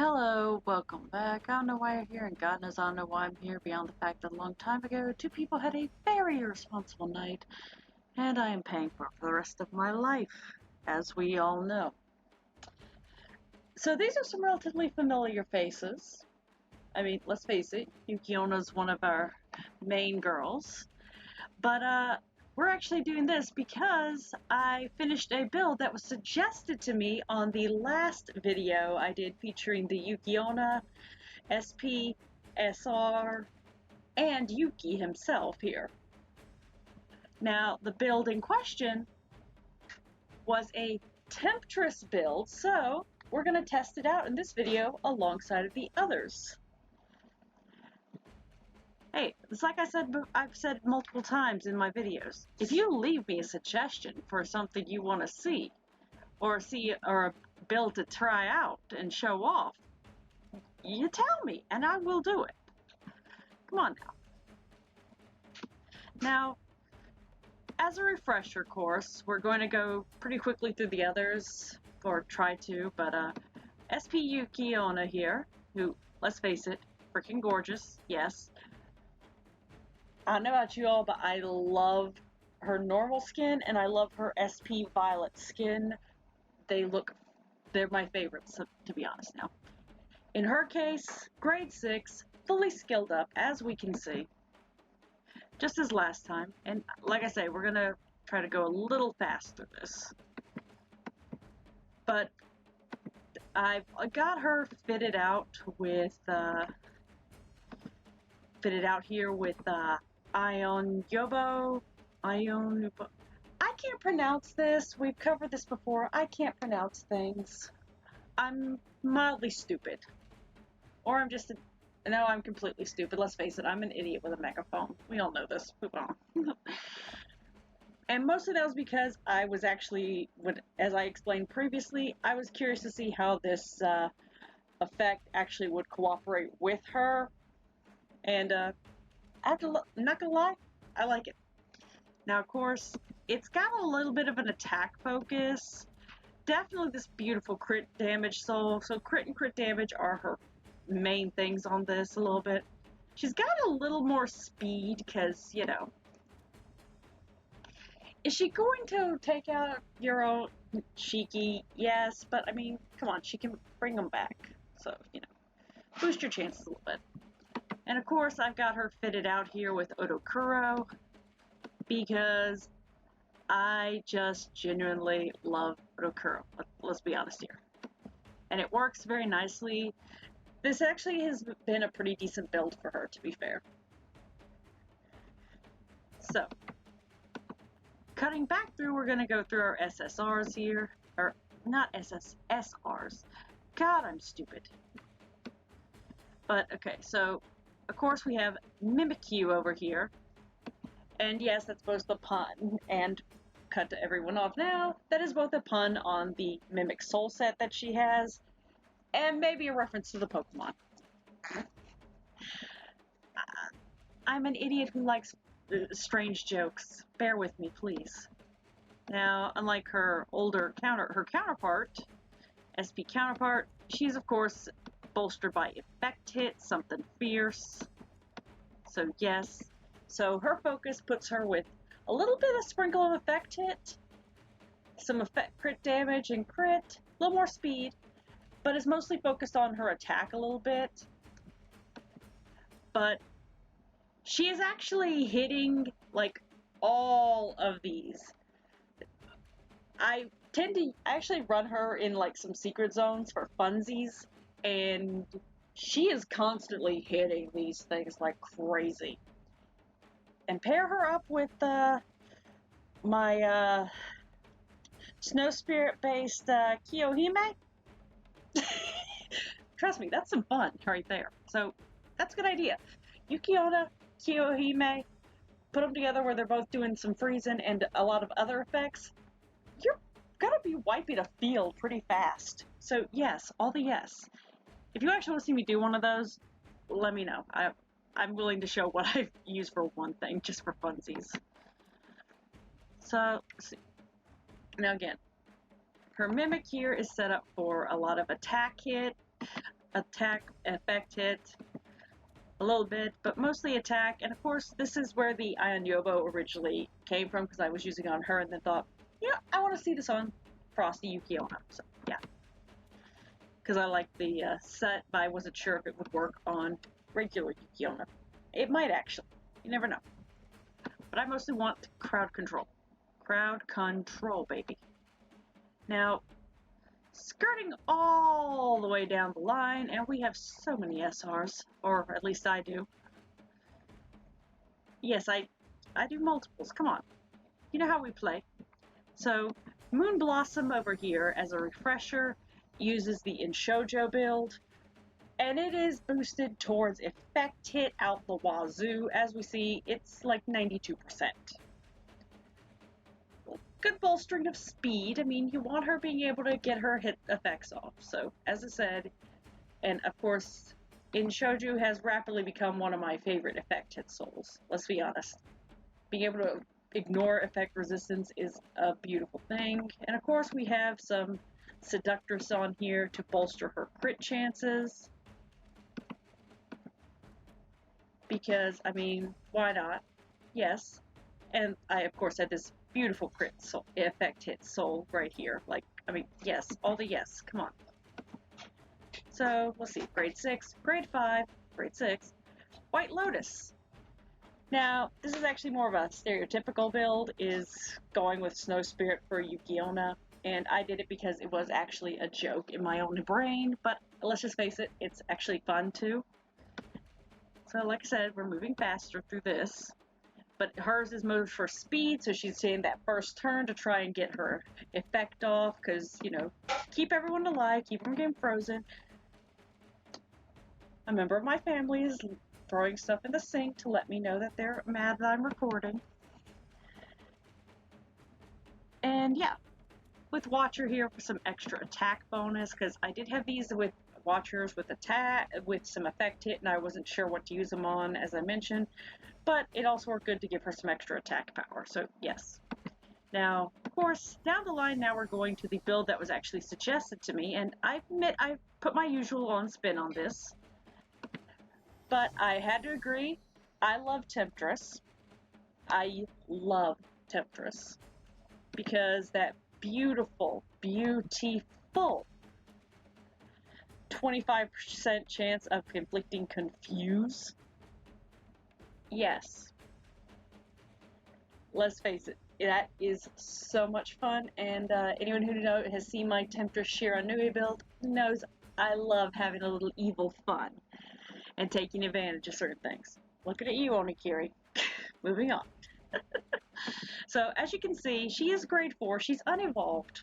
Hello, welcome back. I don't know why you're here, and God knows I don't know why I'm here, beyond the fact that a long time ago, two people had a very irresponsible night, and I am paying for it for the rest of my life, as we all know. So these are some relatively familiar faces. I mean, let's face it, Yuki-Onna's one of our main girls. But we're actually doing this because I finished a build that was suggested to me on the last video I did featuring the Yuki-Onna, SP, SR, and Yuki himself here. Now, the build in question was a Temptress build, so we're going to test it out in this video alongside of the others. Hey, it's like I've said multiple times in my videos. If you leave me a suggestion for something you want to see, or a build to try out and show off, you tell me, and I will do it. Come on now. Now, as a refresher course, we're going to go pretty quickly through the others, or try to, but SP Yuki-Onna here, who, let's face it, freaking gorgeous, yes. I don't know about you all, but I love her normal skin and I love her SP Violet skin. They're my favorites, to be honest now. In her case, grade 6, fully skilled up, as we can see. Just as last time. And like I say, we're going to try to go a little fast through this. But I've got her fitted out here with Onmyoji. I can't pronounce this. We've covered this before. I can't pronounce things. I'm mildly stupid. Or I'm completely stupid. Let's face it, I'm an idiot with a megaphone. We all know this. Move on. And mostly that was because I was actually, as I explained previously, I was curious to see how this effect actually would cooperate with her. And I'm not gonna lie, I like it. Now, of course, it's got a little bit of an attack focus. Definitely this beautiful crit damage soul. So crit and crit damage are her main things on this a little bit. She's got a little more speed because, you know. Is she going to take out your own Shiki? Yes, but I mean, come on, she can bring them back. So, you know, boost your chances a little bit. And of course, I've got her fitted out here with Odokuro because I just genuinely love Odokuro. Let's be honest here. And it works very nicely. This actually has been a pretty decent build for her, to be fair. So, cutting back through, we're going to go through our SSRs here. Or, not SSRs. God, I'm stupid. But, okay, so, of course, we have Mimikyu over here. And yes, that's both a pun, and cut to everyone off now, that is both a pun on the Mimic Soul set that she has, and maybe a reference to the Pokemon. I'm an idiot who likes strange jokes. Bear with me, please. Now, unlike her counterpart, SP counterpart, she's of course bolstered by effect hit, something fierce. So yes. So her focus puts her with a little bit of sprinkle of effect hit, some effect crit damage and crit, a little more speed, but is mostly focused on her attack a little bit. But she is actually hitting like all of these. I tend to actually run her in like some secret zones for funsies, and she is constantly hitting these things like crazy. And pair her up with my Snow Spirit based Kiyohime. Trust me, that's some fun right there. So that's a good idea. Yuki-Onna, Kiyohime, put them together where they're both doing some freezing and a lot of other effects. You're gonna be wiping a field pretty fast. So yes, all the yes. If you actually want to see me do one of those, let me know. I'm willing to show what I've used for one thing, just for funsies. So, let's see. Now again, her Mimic here is set up for a lot of attack hit. attack, effect hit, a little bit, but mostly attack. And of course, this is where the Onmyoji originally came from, because I was using it on her and then thought, yeah, I want to see this on Frosty Yuki-Onna. So yeah, because I like the set, but I wasn't sure if it would work on regular Yuki-Onna. It might actually. You never know. But I mostly want crowd control. Crowd control, baby. Now, skirting all the way down the line, and we have so many SRs, or at least I do. Yes, I do multiples. Come on. You know how we play. So, Moon Blossom over here, as a refresher, uses the Onmyoji build, and it is boosted towards effect hit out the wazoo. As we see, it's like 92%. Good bolstering of speed. I mean, you want her being able to get her hit effects off. So, as I said, and of course, Onmyoji has rapidly become one of my favorite effect hit souls. Let's be honest. Being able to ignore effect resistance is a beautiful thing. And of course, we have some Seductress on here to bolster her crit chances. Because, I mean, why not? Yes. And I, of course, had this beautiful crit soul, effect hit soul right here. Like, I mean, yes, all the yes, come on. So, let's see, grade 6, grade 5, grade 6, White Lotus. Now, this is actually more of a stereotypical build, is going with Snow Spirit for Yuki-Onna, and I did it because it was actually a joke in my own brain, but let's just face it, it's actually fun too. So, like I said, we're moving faster through this. But hers is moved for speed, so she's taking that first turn to try and get her effect off, because, you know, keep everyone alive, keep them getting frozen. A member of my family is throwing stuff in the sink to let me know that they're mad that I'm recording. And yeah, with Watcher here for some extra attack bonus, because I did have these with Watchers with attack, with some effect hit, and I wasn't sure what to use them on, as I mentioned. But it also worked good to give her some extra attack power, so yes. Now, of course, down the line now we're going to the build that was actually suggested to me, and I admit I put my usual on spin on this. But I had to agree, I love Temptress. I love Temptress. Because that beautiful 25% chance of conflicting confuse. Yes. Let's face it, that is so much fun, and anyone who has seen my Temptress Shiranui build knows I love having a little evil fun and taking advantage of certain things. Looking at you, Onikiri. Moving on. So, as you can see, she is grade 4. She's unevolved.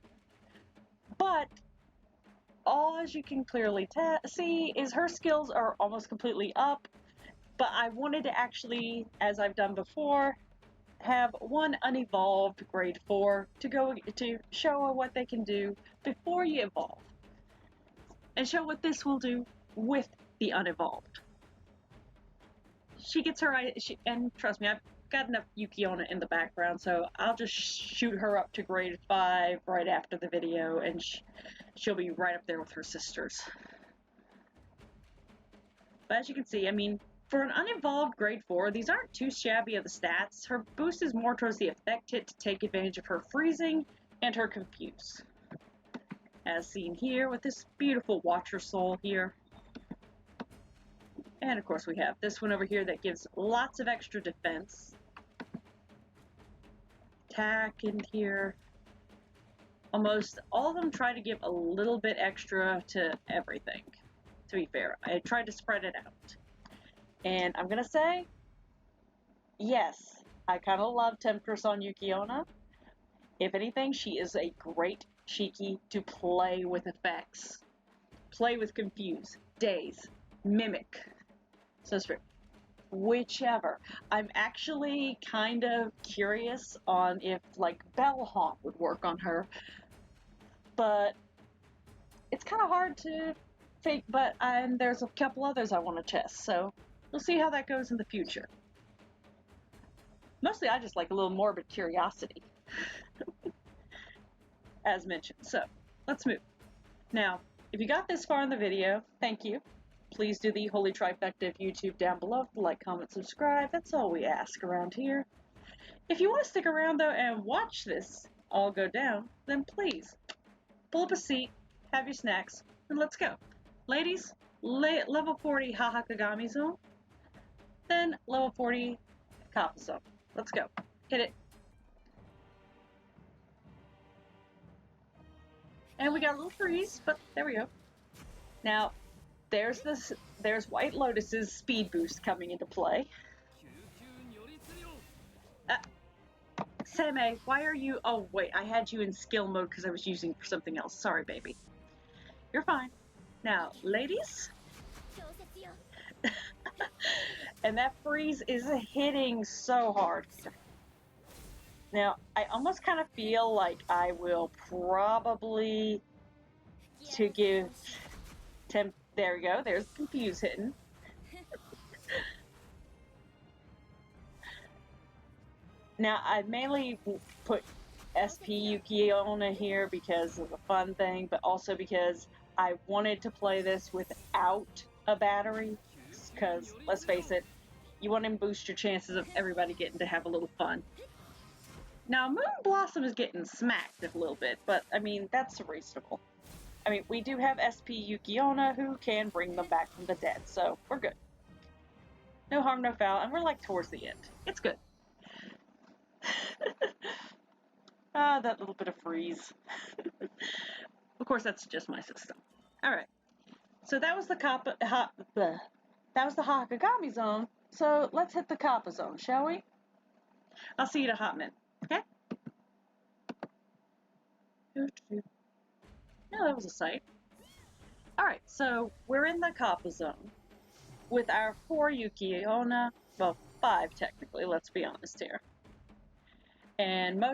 But, all as you can clearly see, is her skills are almost completely up. But I wanted to actually, as I've done before, have one unevolved grade 4 to show what they can do before you evolve. And show what this will do with the unevolved. She gets her, and trust me, I've got enough Yuki-Onna in the background, so I'll just shoot her up to grade 5 right after the video, and she'll be right up there with her sisters. But as you can see, I mean, for an unevolved grade 4, these aren't too shabby of the stats. Her boost is more towards the effect hit to take advantage of her freezing and her confuse. As seen here with this beautiful Watcher Soul here. And of course we have this one over here that gives lots of extra defense. Attack in here. Almost all of them try to give a little bit extra to everything, to be fair. I tried to spread it out. And I'm gonna say, yes, I kind of love Temptress on Yuki-Onna. If anything, she is a great Shiki to play with effects. Play with Confuse, Daze, Mimic. So true. Whichever. I'm actually kind of curious on if, like, Bell Haunt would work on her. But it's kind of hard to fake, and there's a couple others I want to test, so we'll see how that goes in the future. Mostly I just like a little morbid curiosity. As mentioned. So, let's move. Now, If you got this far in the video, thank you. Please do the holy trifecta of YouTube down below. Like, comment, subscribe. That's all we ask around here. If you want to stick around though and watch this all go down, then please pull up a seat, have your snacks, and let's go. Ladies, level 40 Hahakagami zone, then level 40 Kappa zone. Let's go. Hit it. And we got a little freeze, but there we go. Now, there's White Lotus's speed boost coming into play. Seme, why are you... Oh, wait, I had you in skill mode because I was using for something else. Sorry, baby. You're fine. Now, ladies. And that freeze is hitting so hard. Now, I almost kind of feel like I will probably to give there we go, there's Confuse hitting. Now, I mainly put SP Yuki-Onna here because of the fun thing, but also because I wanted to play this without a battery, because, let's face it, you want to boost your chances of everybody getting to have a little fun. Now, Moon Blossom is getting smacked a little bit, but, I mean, that's reasonable. I mean, we do have SP Yuki-Onna who can bring them back from the dead, so we're good. No harm, no foul, and we're, like, towards the end. It's good. That little bit of freeze. Of course, that's just my system. Alright. So that was the Kappa... that was the Hahakagami zone, so let's hit the Kappa zone, shall we? I'll see you in a hot minute, okay? No, that was a sight. Alright, so we're in the Kappa zone with our 4 Yuki-Onna, well, 5 technically, let's be honest here. And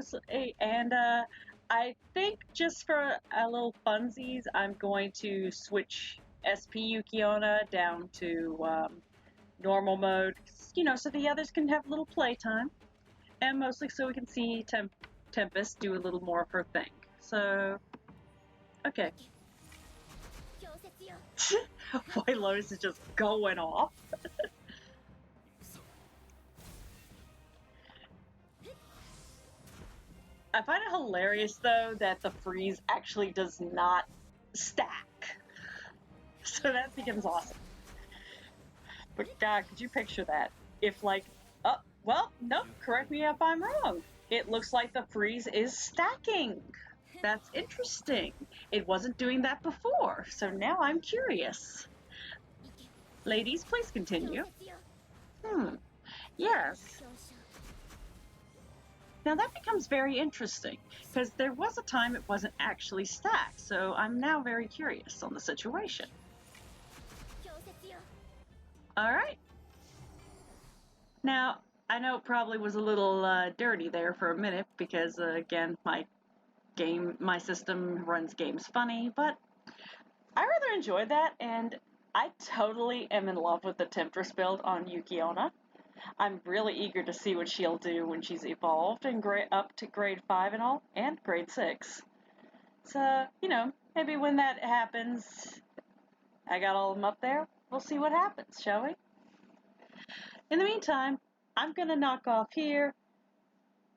I think just for a little funsies, I'm going to switch SP Yuki-Onna down to normal mode, you know, so the others can have a little playtime, and mostly so we can see Tempest do a little more of her thing. So, okay. White Lotus is just going off. I find it hilarious, though, that the freeze actually does not stack. So that becomes awesome. But God, could you picture that? If, like, oh, well, nope, correct me if I'm wrong. It looks like the freeze is stacking. That's interesting. It wasn't doing that before, so now I'm curious. Ladies, please continue. Yes. Now that becomes very interesting, because there was a time it wasn't actually stacked, so I'm now very curious on the situation. Alright. Now, I know it probably was a little dirty there for a minute, because again, my system runs games funny, but I rather enjoyed that, and I totally am in love with the Temptress build on Yuki-Onna. I'm really eager to see what she'll do when she's evolved and up to grade 5 and all, and grade 6. So, you know, maybe when that happens, I got all of them up there, we'll see what happens, shall we? In the meantime, I'm gonna knock off here.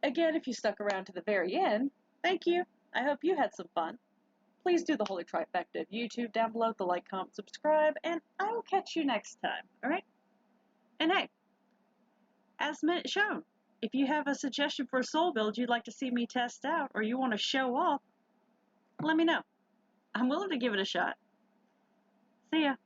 Again, if you stuck around to the very end, thank you. I hope you had some fun. Please do the holy trifecta of YouTube down below, the like, comment, subscribe, and I will catch you next time, alright? And hey, as shown, if you have a suggestion for a soul build you'd like to see me test out, or you want to show off, let me know. I'm willing to give it a shot. See ya.